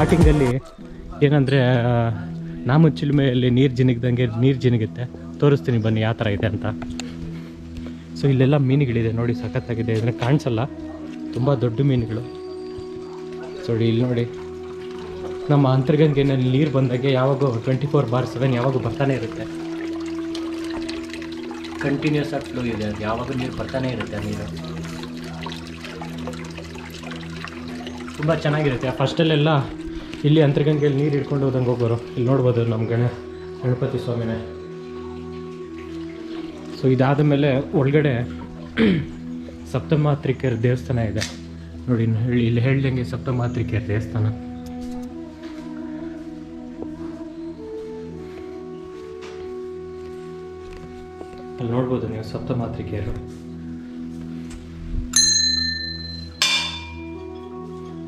ಸ್ಟಾರ್ಟಿಂಗಲ್ಲಿ ಏನಂದರೆ ನಾಮುಚ್ಚಿಲುಮೆಯಲ್ಲಿ ನೀರು ಜಿನುಗುತ್ತೆ. ತೋರಿಸ್ತೀನಿ ಬನ್ನಿ ಯಾವ ಥರ ಇದೆ ಅಂತ. ಸೊ ಇಲ್ಲೆಲ್ಲ ಮೀನುಗಳಿದೆ ನೋಡಿ, ಸಖತ್ತಾಗಿದೆ. ಇದನ್ನು ಕಾಣಿಸಲ್ಲ, ತುಂಬ ದೊಡ್ಡ ಮೀನುಗಳು. ಸೊ ಇಲ್ಲಿ ನೋಡಿ, ನಮ್ಮ ಅಂತರ್ಗಂಗೆನಲ್ಲಿ ನೀರು ಬಂದಾಗೆ ಯಾವಾಗೂ 24/7 ಯಾವಾಗೂ ಬರ್ತಾನೆ ಇರುತ್ತೆ. ಕಂಟಿನ್ಯೂಸ್ ಆಗಿ ಫ್ಲೋ ಇದೆ, ಅದು ಯಾವಾಗ ನೀರು ಬರ್ತಾನೆ ಇರುತ್ತೆ. ನೀರು ತುಂಬ ಚೆನ್ನಾಗಿರುತ್ತೆ. ಫಸ್ಟಲ್ಲೆಲ್ಲ ಇಲ್ಲಿ ಅಂತರ್ಗಂಗೆಯಲ್ಲಿ ನೀರು ಹಿಡ್ಕೊಂಡು ಹೋದಂಗೆ ಹೋಗೋರು. ಇಲ್ಲಿ ನೋಡ್ಬೋದು ನಮ್ಮ ಗಣಪತಿ ಸ್ವಾಮಿನೇ. ಸೊ ಇದಾದ ಮೇಲೆ ಒಳಗಡೆ ಸಪ್ತಮಾತ್ರಿಕೆಯರ ದೇವಸ್ಥಾನ ಇದೆ ನೋಡಿ. ಇಲ್ಲಿ ಹೇಳ್ದಂಗೆ ಸಪ್ತಮಾತ್ರಿಕೆಯರ ದೇವಸ್ಥಾನ. ಅಲ್ಲಿ ನೋಡ್ಬೋದು ನೀವು ಸಪ್ತಮಾತ್ರಿಕೆಯರು.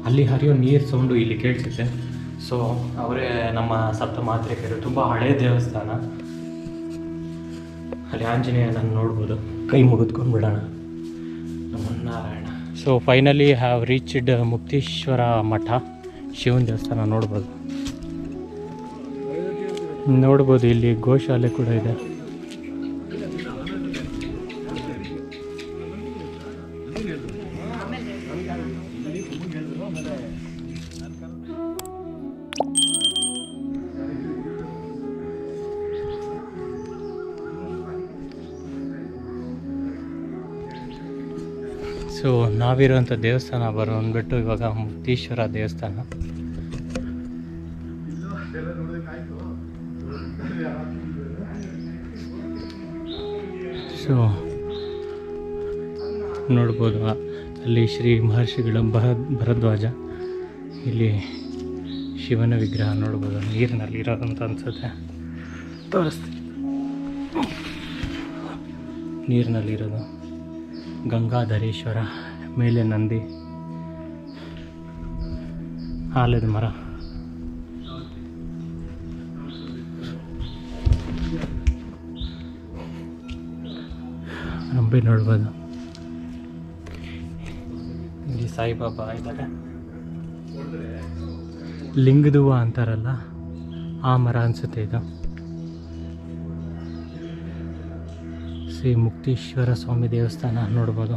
ಅಲ್ಲಿ ಹರಿಯೋ ನೀರು ಸೌಂಡು ಇಲ್ಲಿ ಕೇಳಿಸುತ್ತೆ. ಸೊ ಅವರೇ ನಮ್ಮ ಸಪ್ತಮಾತ್ರಿಕೆಯರು. ತುಂಬ ಹಳೆಯ ದೇವಸ್ಥಾನ. ಅಲ್ಲಿ ಆಂಜನೇಯನನ್ನು ನೋಡ್ಬೋದು. ಕೈ ಮುಗಿದ್ಕೊಂಡ್ಬಿಡೋಣ. ನಮೋ Narayana. So finally have reached Mukteshwara Math, ಶಿವನ ದೇವಸ್ಥಾನ ನೋಡ್ಬೋದು. ಇಲ್ಲಿ ಗೋಶಾಲೆ ಕೂಡ ಇದೆ. ಸೊ ನಾವಿರುವಂಥ ದೇವಸ್ಥಾನ ಬಂದ್ಬಿಟ್ಟು ಇವಾಗ ಮುಕ್ತೇಶ್ವರ ದೇವಸ್ಥಾನ. ಸೊ ನೋಡ್ಬೋದು ಅಲ್ಲಿ ಶ್ರೀ ಮಹರ್ಷಿಗಳ ಭರದ್ವಾಜ. ಇಲ್ಲಿ ಶಿವನ ವಿಗ್ರಹ ನೋಡ್ಬೋದು, ನೀರಿನಲ್ಲಿ ಇರೋದಂತ ಅನ್ಸುತ್ತೆ. ತೋರಿಸ್ತೀನಿ, ನೀರಿನಲ್ಲಿರೋದು ಗಂಗಾಧರೇಶ್ವರ. ಮೇಲೆ ನಂದಿ, ಆಲದ ಮರ. ನಂಬಿ ನೋಡ್ಬೋದು. ಇಲ್ಲಿ ಸಾಯಿಬಾಬಾ ಇದ್ದಾರೆ. ಲಿಂಗದ ಹೂವು ಅಂತಾರಲ್ಲ, ಆ ಮರ ಅನಿಸುತ್ತೆ ಇದು. ಶ್ರೀ ಮುಕ್ತೇಶ್ವರ ಸ್ವಾಮಿ ದೇವಸ್ಥಾನ ನೋಡ್ಬೋದು.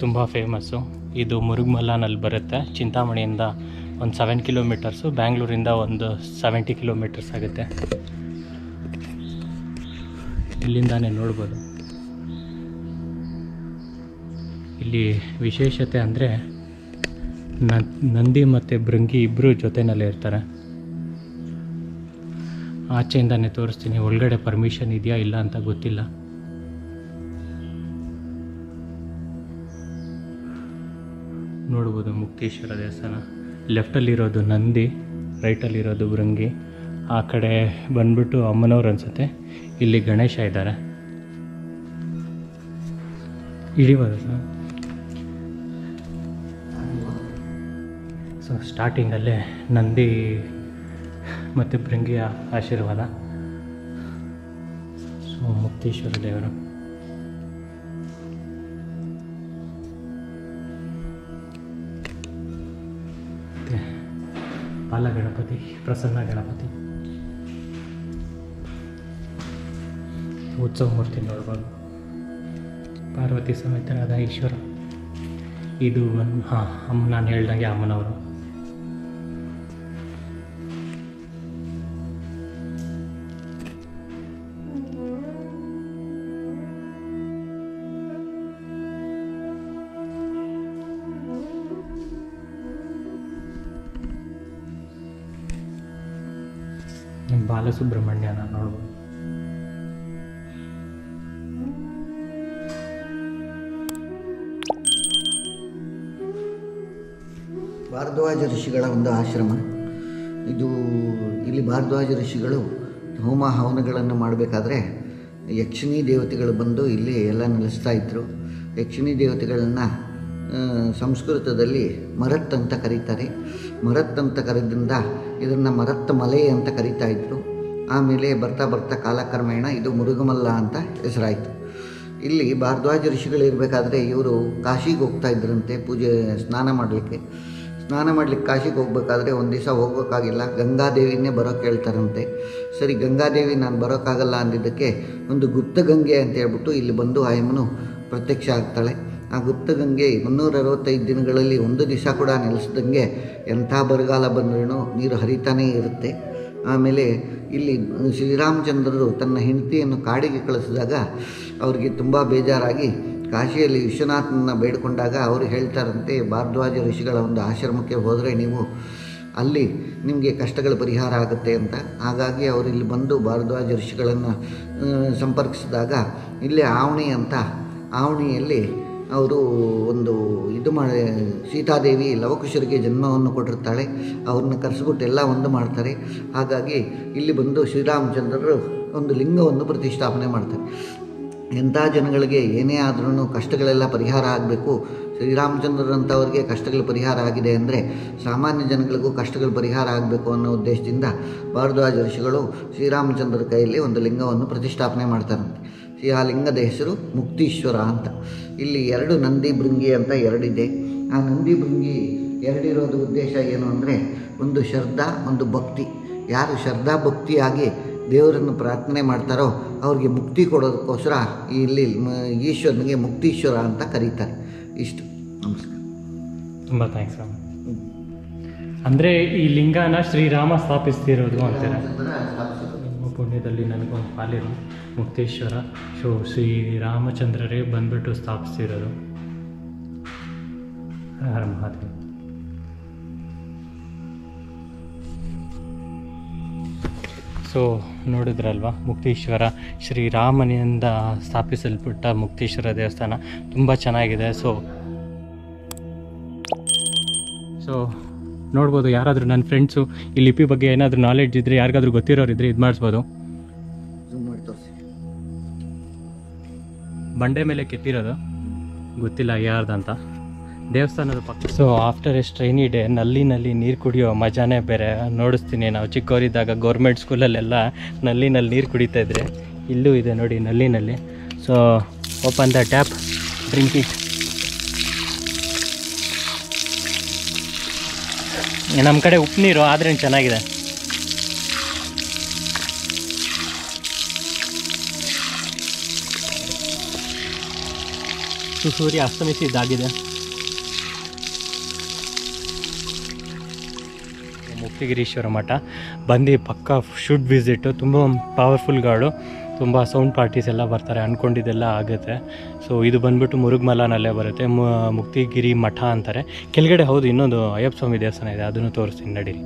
ತುಂಬ ಫೇಮಸ್ಸು ಇದು. ಮುರುಗಮಲ್ಲನಲ್ಲಿ ಬರುತ್ತೆ. ಚಿಂತಾಮಣಿಯಿಂದ ಒಂದು 7 ಕಿಲೋಮೀಟರ್ಸು, ಬ್ಯಾಂಗ್ಳೂರಿಂದ ಒಂದು 70 ಕಿಲೋಮೀಟರ್ಸ್ ಆಗುತ್ತೆ. ಇಲ್ಲಿಂದಾನೇ ನೋಡ್ಬೋದು. ಇಲ್ಲಿ ವಿಶೇಷತೆ ಅಂದರೆ ನಂದಿ ಮತ್ತು ಭೃಂಗಿ ಇಬ್ಬರು ಜೊತೆಯಲ್ಲೇ ಇರ್ತಾರೆ. ಆಚೆಯಿಂದಾನೇ ತೋರಿಸ್ತೀನಿ. ಒಳಗಡೆ ಪರ್ಮಿಷನ್ ಇದೆಯಾ ಇಲ್ಲ ಅಂತ ಗೊತ್ತಿಲ್ಲ. ನೋಡ್ಬೋದು ಮುಕ್ತೇಶ್ವರ ದೇವಸ್ಥಾನ. ಲೆಫ್ಟಲ್ಲಿರೋದು ನಂದಿ, ರೈಟಲ್ಲಿರೋದು ಭೃಂಗಿ. ಆ ಕಡೆ ಬಂದ್ಬಿಟ್ಟು ಅಮ್ಮನವ್ರು ಅನಿಸುತ್ತೆ. ಇಲ್ಲಿ ಗಣೇಶ ಇದ್ದಾರೆ. ಇಳಿಬೋದು ಸರ್. ಸೊ ಸ್ಟಾರ್ಟಿಂಗಲ್ಲೇ ನಂದಿ ಮತ್ತು ಭೃಂಗಿಯ ಆಶೀರ್ವಾದ. ಸೊ ಮುಕ್ತೇಶ್ವರ ದೇವರು. ಮತ್ತು ಬಾಲಗಣಪತಿ, ಪ್ರಸನ್ನ ಗಣಪತಿ, ಉತ್ಸವ ಮೂರ್ತಿ ನೋಡ್ಬೋದು. ಪಾರ್ವತಿ ಸಮೇತರಾದ ಈಶ್ವರ. ಇದು ನಾನು ಹೇಳ್ದಂಗೆ ಅಮ್ಮನವರು. ಬಾಲಸುಬ್ರಹ್ಮಣ್ಯನ ನೋಡ್ಬೋದು. ಭಾರದ್ವಾಜ ಋಷಿಗಳ ಒಂದು ಆಶ್ರಮ ಇದು. ಇಲ್ಲಿ ಭಾರದ್ವಾಜ ಋಷಿಗಳು ಹೋಮ ಹವನಗಳನ್ನು ಮಾಡಬೇಕಾದ್ರೆ ಯಕ್ಷಿಣಿ ದೇವತೆಗಳು ಬಂದು ಇಲ್ಲಿ ಎಲ್ಲ ನೆಲೆಸ್ತಾ ಇದ್ದರು. ಯಕ್ಷಿಣಿ ದೇವತೆಗಳನ್ನು ಸಂಸ್ಕೃತದಲ್ಲಿ ಮರತ್ ಅಂತ ಕರೀತಾರೆ. ಮರತ್ ಅಂತ ಕರೆದ್ರಿಂದ ಇದನ್ನು ಮರತ್ ಮಲೆ ಅಂತ ಕರೀತಾ ಇದ್ದರು. ಆಮೇಲೆ ಬರ್ತಾ ಬರ್ತಾ ಕಾಲಕ್ರಮೇಣ ಇದು ಮುರುಗಮಲ್ಲ ಅಂತ ಹೆಸರಾಯಿತು. ಇಲ್ಲಿ ಭಾರದ್ವಾಜ ಋಷಿಗಳು ಇರಬೇಕಾದ್ರೆ ಇವರು ಕಾಶಿಗೆ ಹೋಗ್ತಾ ಇದ್ರಂತೆ ಸ್ನಾನ ಮಾಡಲಿಕ್ಕೆ ಕಾಶಿಗೆ ಹೋಗ್ಬೇಕಾದ್ರೆ ಒಂದು ದಿವಸ ಹೋಗೋಕ್ಕಾಗಿಲ್ಲ, ಗಂಗಾದೇವಿನೇ ಬರೋಕ್ಕೆ ಹೇಳ್ತಾರಂತೆ. ಸರಿ, ಗಂಗಾದೇವಿ ನಾನು ಬರೋಕ್ಕಾಗಲ್ಲ ಅಂದಿದ್ದಕ್ಕೆ ಒಂದು ಗುಪ್ತಗಂಗೆ ಅಂತ ಹೇಳ್ಬಿಟ್ಟು ಇಲ್ಲಿ ಬಂದು ಆಯಮ್ಮನು ಪ್ರತ್ಯಕ್ಷ ಆಗ್ತಾಳೆ. ಆ ಗುಪ್ತಗಂಗೆ 365 ದಿನಗಳಲ್ಲಿ ಒಂದು ದಿವಸ ಕೂಡ ನಿಲ್ಲಿಸ್ದಂಗೆ ಎಂಥ ಬರಗಾಲ ಬಂದ್ರೂ ನೀರು ಹರಿತಾನೇ ಇರುತ್ತೆ. ಆಮೇಲೆ ಇಲ್ಲಿ ಶ್ರೀರಾಮಚಂದ್ರರು ತನ್ನ ಹೆಂಡತಿಯನ್ನು ಕಾಡಿಗೆ ಕಳಿಸಿದಾಗ ಅವ್ರಿಗೆ ತುಂಬ ಬೇಜಾರಾಗಿ ಕಾಶಿಯಲ್ಲಿ ವಿಶ್ವನಾಥನ ಬೇಡಿಕೊಂಡಾಗ ಅವರು ಹೇಳ್ತಾರಂತೆ, ಭಾರದ್ವಾಜ ಋಷಿಗಳ ಒಂದು ಆಶ್ರಮಕ್ಕೆ ಹೋದರೆ ನೀವು ಅಲ್ಲಿ ನಿಮಗೆ ಕಷ್ಟಗಳ ಪರಿಹಾರ ಆಗುತ್ತೆ ಅಂತ. ಹಾಗಾಗಿ ಅವರು ಇಲ್ಲಿ ಬಂದು ಭಾರದ್ವಾಜ ಋಷಿಗಳನ್ನು ಸಂಪರ್ಕಿಸಿದಾಗ ಇಲ್ಲಿ ಆವಣಿಯಲ್ಲಿ ಅವರು ಒಂದು ಸೀತಾದೇವಿ ಲವಕುಶರಿಗೆ ಜನ್ಮವನ್ನು ಕೊಟ್ಟಿರ್ತಾಳೆ. ಅವ್ರನ್ನ ಕರೆಸ್ಬಿಟ್ಟು ಎಲ್ಲ ಒಂದು ಮಾಡ್ತಾರೆ. ಹಾಗಾಗಿ ಇಲ್ಲಿ ಬಂದು ಶ್ರೀರಾಮಚಂದ್ರರು ಒಂದು ಲಿಂಗವನ್ನು ಪ್ರತಿಷ್ಠಾಪನೆ ಮಾಡ್ತಾರೆ. ಎಂಥ ಜನಗಳಿಗೆ ಏನೇ ಆದ್ರೂ ಕಷ್ಟಗಳೆಲ್ಲ ಪರಿಹಾರ ಆಗಬೇಕು, ಶ್ರೀರಾಮಚಂದ್ರರಂಥವ್ರಿಗೆ ಕಷ್ಟಗಳ ಪರಿಹಾರ ಆಗಿದೆ ಅಂದರೆ ಸಾಮಾನ್ಯ ಜನಗಳಿಗೂ ಕಷ್ಟಗಳ ಪರಿಹಾರ ಆಗಬೇಕು ಅನ್ನೋ ಉದ್ದೇಶದಿಂದ ಭಾರದ್ವಾಜ ಋಷಿಗಳು ಶ್ರೀರಾಮಚಂದ್ರರ ಕೈಯಲ್ಲಿ ಒಂದು ಲಿಂಗವನ್ನು ಪ್ರತಿಷ್ಠಾಪನೆ ಮಾಡ್ತಾರಂತೆ. ಆ ಲಿಂಗದ ಹೆಸರು ಮುಕ್ತೀಶ್ವರ ಅಂತ. ಇಲ್ಲಿ 2 ನಂದಿ ಭೃಂಗಿ ಅಂತ 2 ಇದೆ. ಆ ನಂದಿ ಭೃಂಗಿ 2 ಇರೋದು ಉದ್ದೇಶ ಏನು ಅಂದರೆ ಒಂದು ಶ್ರದ್ಧಾ, ಒಂದು ಭಕ್ತಿ. ಯಾರು ಶ್ರದ್ಧಾ ಭಕ್ತಿಯಾಗಿ ದೇವರನ್ನು ಪ್ರಾರ್ಥನೆ ಮಾಡ್ತಾರೋ ಅವ್ರಿಗೆ ಮುಕ್ತಿ ಕೊಡೋದಕ್ಕೋಸ್ಕರ ಇಲ್ಲಿ ಈಶ್ವರನಿಗೆ ಮುಕ್ತೀಶ್ವರ ಅಂತ ಕರೀತಾರೆ. ಇಷ್ಟು. ನಮಸ್ಕಾರ. ತುಂಬ ಥ್ಯಾಂಕ್ಸ್. ಅಂದರೆ ಈ ಲಿಂಗನ ಶ್ರೀರಾಮ ಸ್ಥಾಪಿಸ್ತಿರೋದು ಅಂತಾರೆ. ನಿಮ್ಮ ಪುಣ್ಯದಲ್ಲಿ ನನಗೊಂದು ಪಾಲಿರು ಮುಕ್ತೇಶ್ವರ. ಸೊ ಶ್ರೀರಾಮಚಂದ್ರರೇ ಬಂದ್ಬಿಟ್ಟು ಸ್ಥಾಪಿಸ್ತಿರೋದು. ಹರ ಮಹಾದೇವ. ಸೊ ನೋಡಿದ್ರಲ್ವ, ಮುಕ್ತೇಶ್ವರ ಶ್ರೀರಾಮನಿಂದ ಸ್ಥಾಪಿಸಲ್ಪಟ್ಟ ಮುಕ್ತೇಶ್ವರ ದೇವಸ್ಥಾನ ತುಂಬ ಚೆನ್ನಾಗಿದೆ. ಸೊ ನೋಡ್ಬೋದು, ಯಾರಾದರೂ ನನ್ನ ಫ್ರೆಂಡ್ಸು ಈ ಲಿಪಿ ಬಗ್ಗೆ ಏನಾದರೂ ನಾಲೆಡ್ಜ್ ಇದ್ದರೆ, ಯಾರಿಗಾದ್ರೂ ಗೊತ್ತಿರೋರು ಇದ್ದರೆ ಇದು ಮಾಡಿಸ್ಬೋದು. ಬಂಡೆ ಮೇಲೆ ಕೆತ್ತಿರೋದು, ಗೊತ್ತಿಲ್ಲ ಯಾರ್ದಂತ. ದೇವಸ್ಥಾನದ ಪಕ್ಕ. So after A rainy day ನಲ್ಲಿ ನೀರು ಕುಡಿಯೋ ಮಜಾನೇ ಬೇರೆ. ನೋಡಿಸ್ತೀನಿ, ನಾವು ಚಿಕ್ಕವರಿದ್ದಾಗ ಗೌರ್ಮೆಂಟ್ ಸ್ಕೂಲಲ್ಲೆಲ್ಲ ನಲ್ಲಿ ನೀರು ಕುಡಿತಾ ಇದ್ರೆ, ಇಲ್ಲೂ ಇದೆ ನೋಡಿ ನಲ್ಲಿ. So open the tap, drink it. ನಮ್ಮ ಕಡೆ ಉಪ್ಪು ನೀರು ಆದ್ರೆ ಚೆನ್ನಾಗಿದೆ. ಸೂರ್ಯ ಅಸ್ತಮಿಸಿದ್ದಾಗಿದೆ. ಮುಕ್ತಿಗಿರೀಶ್ವರ ಮಠ ಬಂದು ಪಕ್ಕ ಶುಡ್ ವಿಸಿಟು. ತುಂಬ ಪವರ್ಫುಲ್ ಗಾಡು, ತುಂಬ ಸೌಂಡ್ ಪಾರ್ಟೀಸ್ ಎಲ್ಲ ಬರ್ತಾರೆ, ಅಂದ್ಕೊಂಡಿದ್ದೆಲ್ಲ ಆಗುತ್ತೆ. ಸೊ ಇದು ಬಂದುಬಿಟ್ಟು ಮುರುಘಮಲನಲ್ಲೇ ಬರುತ್ತೆ, ಮುಕ್ತಿಗಿರಿ ಮಠ ಅಂತಾರೆ. ಕೆಳಗಡೆ ಹೌದು ಇನ್ನೊಂದು ಅಯ್ಯಪ್ಪ ಸ್ವಾಮಿ ದೇವಸ್ಥಾನ ಇದೆ, ಅದನ್ನು ತೋರಿಸ್ತೀನಿ ನಡೀರಿ.